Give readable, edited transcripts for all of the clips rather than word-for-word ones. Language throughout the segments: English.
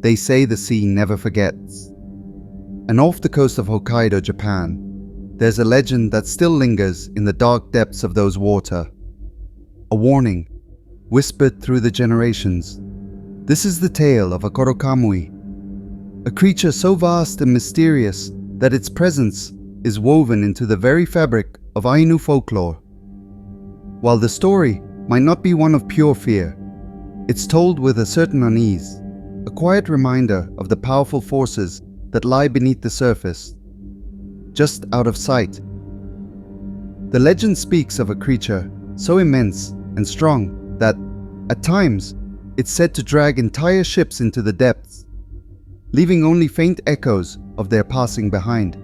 they say the sea never forgets. And off the coast of Hokkaido, Japan, there's a legend that still lingers in the dark depths of those waters. A warning, whispered through the generations. This is the tale of Akkorokamui, a creature so vast and mysterious that its presence is woven into the very fabric of Ainu folklore. While the story might not be one of pure fear, it's told with a certain unease, a quiet reminder of the powerful forces that lie beneath the surface, just out of sight. The legend speaks of a creature so immense and strong that, at times, it's said to drag entire ships into the depths, leaving only faint echoes of their passing behind.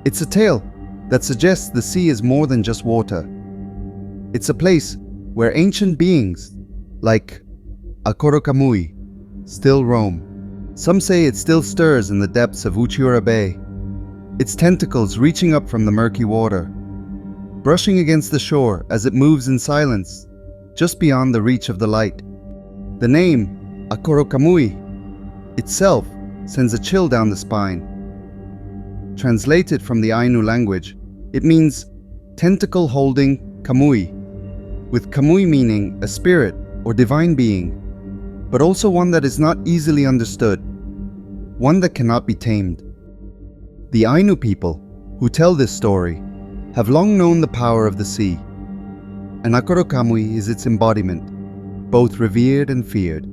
It's a tale that suggests the sea is more than just water. It's a place where ancient beings, like Akkorokamui, still roam. Some say it still stirs in the depths of Uchiura Bay, its tentacles reaching up from the murky water, brushing against the shore as it moves in silence, just beyond the reach of the light. The name, Akkorokamui, itself sends a chill down the spine. Translated from the Ainu language, it means tentacle-holding kamui, with kamui meaning a spirit or divine being, but also one that is not easily understood, one that cannot be tamed. The Ainu people who tell this story have long known the power of the sea, and Akkorokamui is its embodiment, both revered and feared.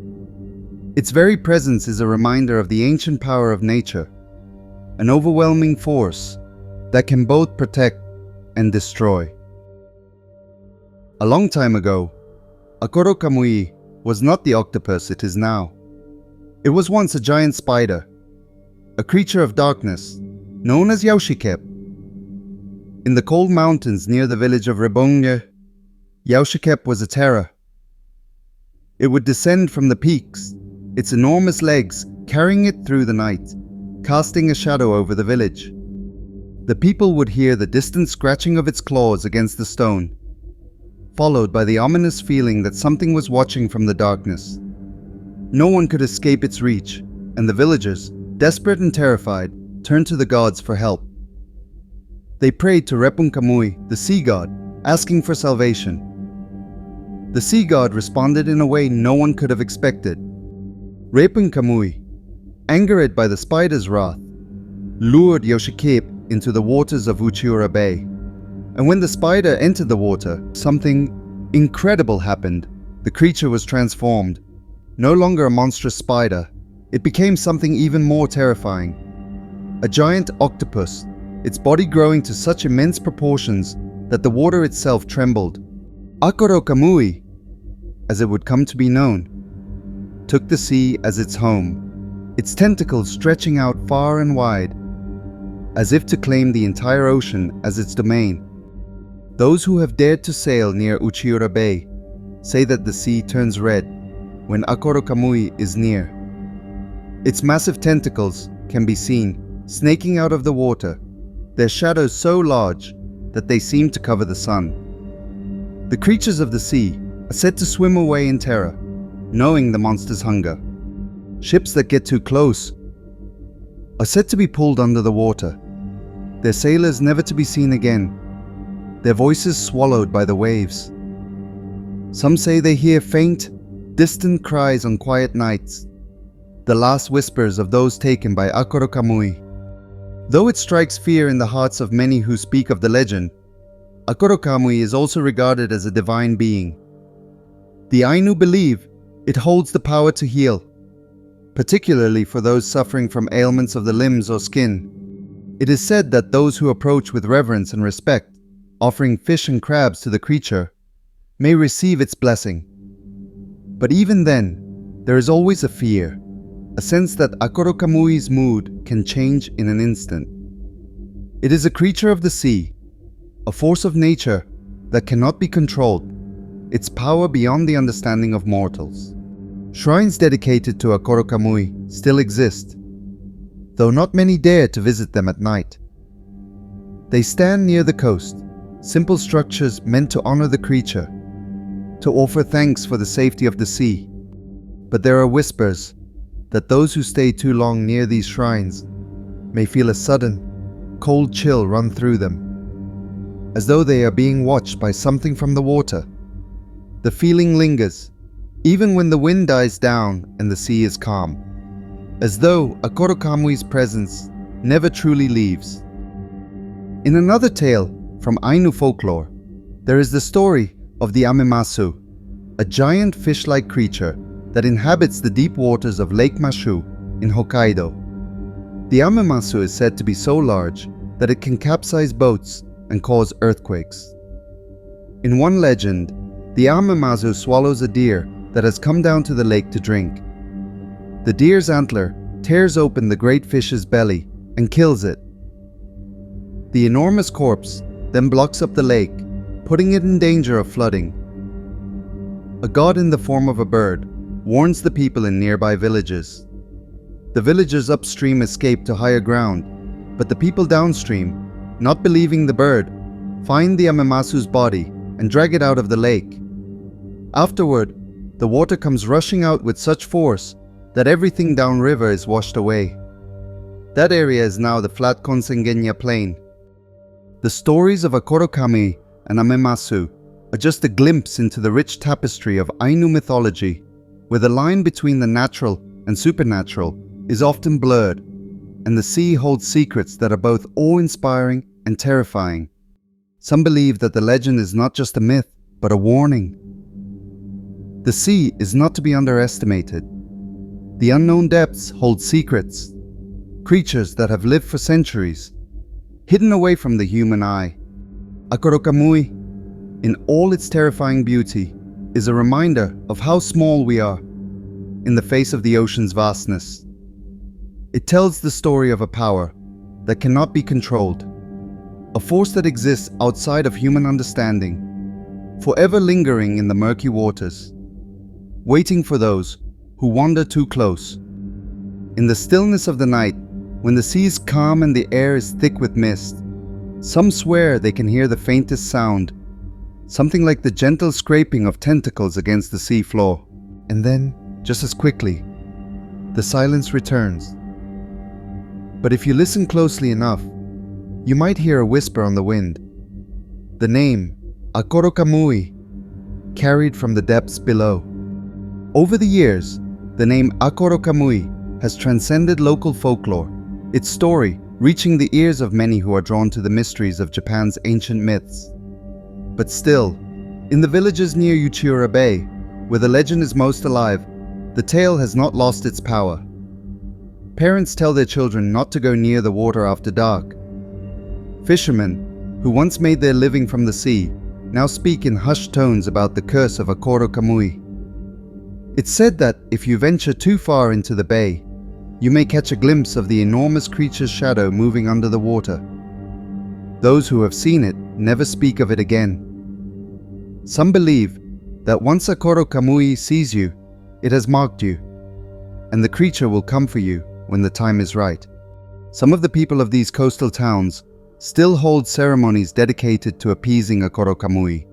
Its very presence is a reminder of the ancient power of nature, an overwhelming force that can both protect and destroy. A long time ago, Akkorokamui was not the octopus it is now. It was once a giant spider, a creature of darkness, known as Yaoshikep. In the cold mountains near the village of Rebonge, Yaoshikep was a terror. It would descend from the peaks, its enormous legs carrying it through the night, casting a shadow over the village. The people would hear the distant scratching of its claws against the stone, followed by the ominous feeling that something was watching from the darkness. No one could escape its reach, and the villagers, desperate and terrified, turned to the gods for help. They prayed to Repunkamui, the sea god, asking for salvation. The sea god responded in a way no one could have expected. Repunkamui, angered by the spider's wrath, lured Yaoshikep into the waters of Uchiura Bay. And when the spider entered the water, something incredible happened. The creature was transformed. No longer a monstrous spider, it became something even more terrifying. A giant octopus, its body growing to such immense proportions that the water itself trembled. Akkorokamui, as it would come to be known, took the sea as its home, its tentacles stretching out far and wide, as if to claim the entire ocean as its domain. Those who have dared to sail near Uchiura Bay say that the sea turns red when Akkorokamui is near. Its massive tentacles can be seen snaking out of the water, their shadows so large that they seem to cover the sun. The creatures of the sea are said to swim away in terror, knowing the monster's hunger. Ships that get too close are said to be pulled under the water, their sailors never to be seen again, their voices swallowed by the waves. Some say they hear faint, distant cries on quiet nights, the last whispers of those taken by Akkorokamui. Though it strikes fear in the hearts of many who speak of the legend, Akkorokamui is also regarded as a divine being. The Ainu believe it holds the power to heal, particularly for those suffering from ailments of the limbs or skin. It is said that those who approach with reverence and respect, offering fish and crabs to the creature, may receive its blessing. But even then, there is always a fear, a sense that Akkorokamui's mood can change in an instant. It is a creature of the sea, a force of nature that cannot be controlled, its power beyond the understanding of mortals. Shrines dedicated to Akkorokamui still exist, though not many dare to visit them at night. They stand near the coast, simple structures meant to honor the creature, to offer thanks for the safety of the sea. But there are whispers, that those who stay too long near these shrines may feel a sudden, cold chill run through them, as though they are being watched by something from the water. The feeling lingers, even when the wind dies down and the sea is calm, as though Akkorokamui's presence never truly leaves. In another tale from Ainu folklore, there is the story of the Amasu, a giant fish-like creature that inhabits the deep waters of Lake Mashu in Hokkaido. The Amasu is said to be so large that it can capsize boats and cause earthquakes. In one legend, the Amasu swallows a deer that has come down to the lake to drink. The deer's antler tears open the great fish's belly and kills it. The enormous corpse then blocks up the lake, putting it in danger of flooding. A god in the form of a bird warns the people in nearby villages. The villagers upstream escape to higher ground, but the people downstream, not believing the bird, find the Amamasu's body and drag it out of the lake. Afterward, the water comes rushing out with such force that everything downriver is washed away. That area is now the flat Konsengenya plain. The stories of Akkorokamui and Amasu are just a glimpse into the rich tapestry of Ainu mythology, where the line between the natural and supernatural is often blurred, and the sea holds secrets that are both awe-inspiring and terrifying. Some believe that the legend is not just a myth, but a warning. The sea is not to be underestimated. The unknown depths hold secrets, creatures that have lived for centuries, hidden away from the human eye. Akkorokamui, in all its terrifying beauty, is a reminder of how small we are in the face of the ocean's vastness. It tells the story of a power that cannot be controlled, a force that exists outside of human understanding, forever lingering in the murky waters, waiting for those who wander too close. In the stillness of the night, when the sea is calm and the air is thick with mist, some swear they can hear the faintest sound, something like the gentle scraping of tentacles against the sea floor. And then, just as quickly, the silence returns. But if you listen closely enough, you might hear a whisper on the wind. The name, Akkorokamui, carried from the depths below. Over the years, the name Akkorokamui has transcended local folklore, its story reaching the ears of many who are drawn to the mysteries of Japan's ancient myths. But still, in the villages near Uchiura Bay, where the legend is most alive, the tale has not lost its power. Parents tell their children not to go near the water after dark. Fishermen, who once made their living from the sea, now speak in hushed tones about the curse of Akkorokamui. It's said that if you venture too far into the bay, you may catch a glimpse of the enormous creature's shadow moving under the water. Those who have seen it never speak of it again. Some believe that once Akkorokamui sees you, it has marked you, and the creature will come for you when the time is right. Some of the people of these coastal towns still hold ceremonies dedicated to appeasing Akkorokamui,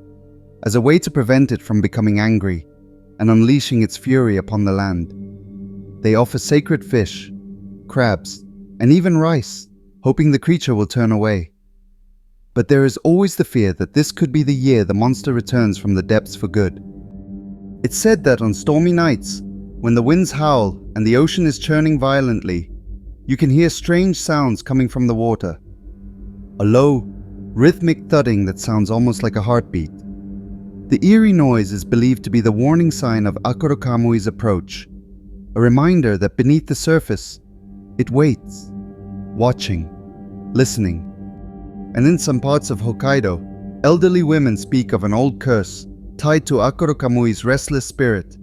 as a way to prevent it from becoming angry and unleashing its fury upon the land. They offer sacred fish, crabs, and even rice, hoping the creature will turn away. But there is always the fear that this could be the year the monster returns from the depths for good. It's said that on stormy nights, when the winds howl and the ocean is churning violently, you can hear strange sounds coming from the water. A low, rhythmic thudding that sounds almost like a heartbeat. The eerie noise is believed to be the warning sign of Akkorokamui's approach, a reminder that beneath the surface, it waits, watching, listening. And in some parts of Hokkaido, elderly women speak of an old curse tied to Akkorokamui's restless spirit.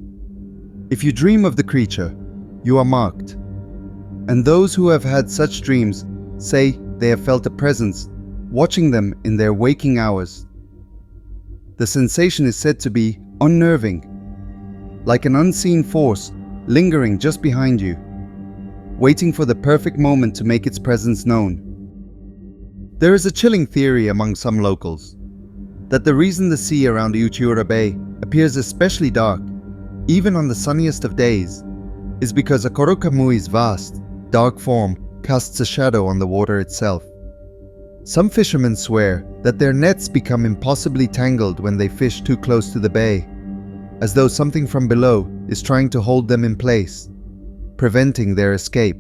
If you dream of the creature, you are marked. And those who have had such dreams say they have felt a presence watching them in their waking hours. The sensation is said to be unnerving, like an unseen force lingering just behind you, waiting for the perfect moment to make its presence known. There is a chilling theory among some locals that the reason the sea around Uchiura Bay appears especially dark, even on the sunniest of days, is because Akkorokamui's vast, dark form casts a shadow on the water itself. Some fishermen swear that their nets become impossibly tangled when they fish too close to the bay, as though something from below is trying to hold them in place, preventing their escape.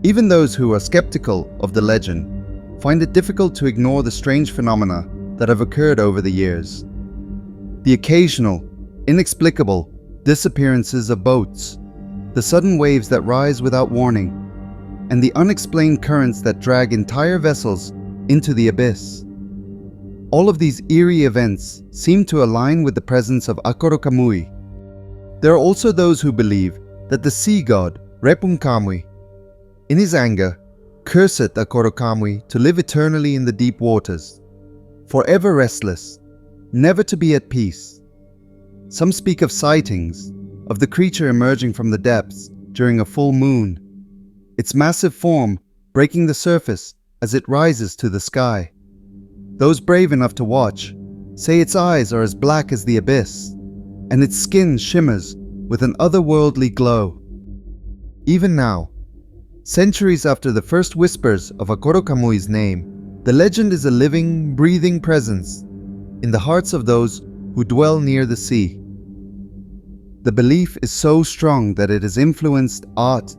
Even those who are skeptical of the legend find it difficult to ignore the strange phenomena that have occurred over the years. The occasional, inexplicable disappearances of boats, the sudden waves that rise without warning, and the unexplained currents that drag entire vessels into the abyss. All of these eerie events seem to align with the presence of Akkorokamui. There are also those who believe that the sea god, Recounts, in his anger, curseth Akkorokamui to live eternally in the deep waters, forever restless, never to be at peace. Some speak of sightings of the creature emerging from the depths during a full moon, its massive form breaking the surface as it rises to the sky. Those brave enough to watch say its eyes are as black as the abyss, and its skin shimmers with an otherworldly glow. Even now, centuries after the first whispers of Akkorokamui's name, the legend is a living, breathing presence in the hearts of those who dwell near the sea. The belief is so strong that it has influenced art,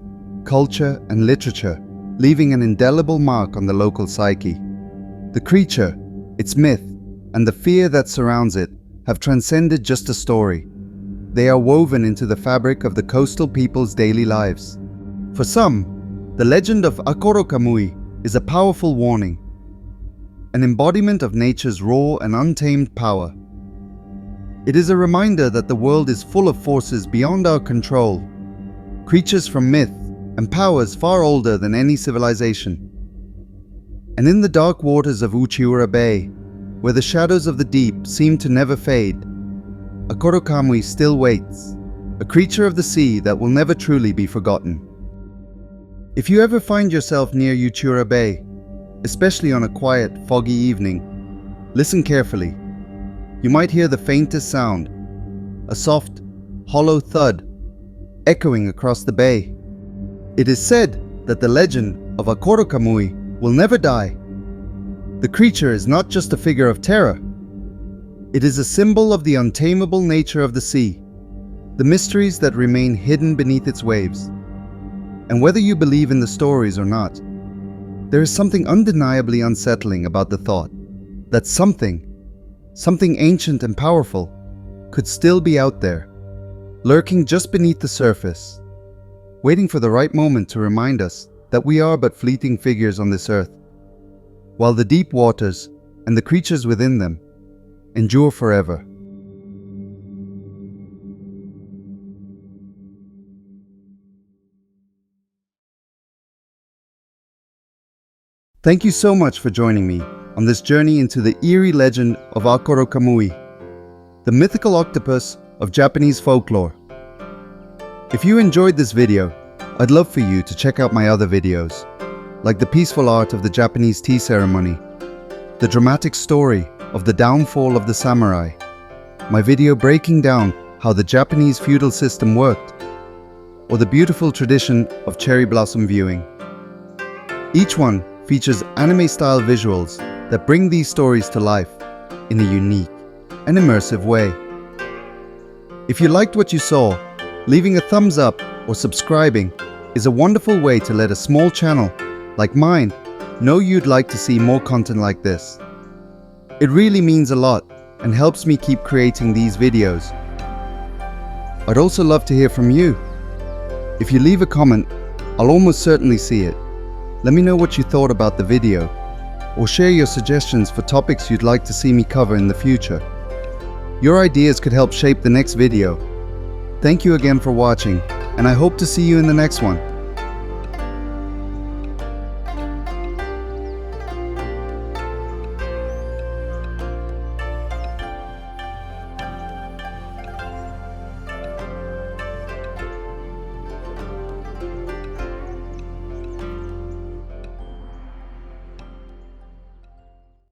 culture, and literature, leaving an indelible mark on the local psyche. The creature, its myth, and the fear that surrounds it have transcended just a story. They are woven into the fabric of the coastal people's daily lives. For some, the legend of Akkorokamui is a powerful warning, an embodiment of nature's raw and untamed power. It is a reminder that the world is full of forces beyond our control, creatures from myth and powers far older than any civilization. And in the dark waters of Uchiura Bay, where the shadows of the deep seem to never fade, Akkorokamui still waits, a creature of the sea that will never truly be forgotten. If you ever find yourself near Uchiura Bay, especially on a quiet, foggy evening, listen carefully. You might hear the faintest sound, a soft, hollow thud, echoing across the bay. It is said that the legend of Akkorokamui will never die. The creature is not just a figure of terror. It is a symbol of the untamable nature of the sea, the mysteries that remain hidden beneath its waves. And whether you believe in the stories or not, there is something undeniably unsettling about the thought that something ancient and powerful could still be out there, lurking just beneath the surface, waiting for the right moment to remind us that we are but fleeting figures on this earth, while the deep waters and the creatures within them endure forever. Thank you so much for joining me on this journey into the eerie legend of Akkorokamui, the mythical octopus of Japanese folklore. If you enjoyed this video, I'd love for you to check out my other videos, like the peaceful art of the Japanese tea ceremony, the dramatic story of the downfall of the samurai, my video breaking down how the Japanese feudal system worked, or the beautiful tradition of cherry blossom viewing. Each one features anime-style visuals that bring these stories to life in a unique and immersive way. If you liked what you saw, leaving a thumbs up or subscribing is a wonderful way to let a small channel like mine know you'd like to see more content like this. It really means a lot and helps me keep creating these videos. I'd also love to hear from you. If you leave a comment, I'll almost certainly see it. Let me know what you thought about the video, or share your suggestions for topics you'd like to see me cover in the future. Your ideas could help shape the next video. Thank you again for watching, and I hope to see you in the next one.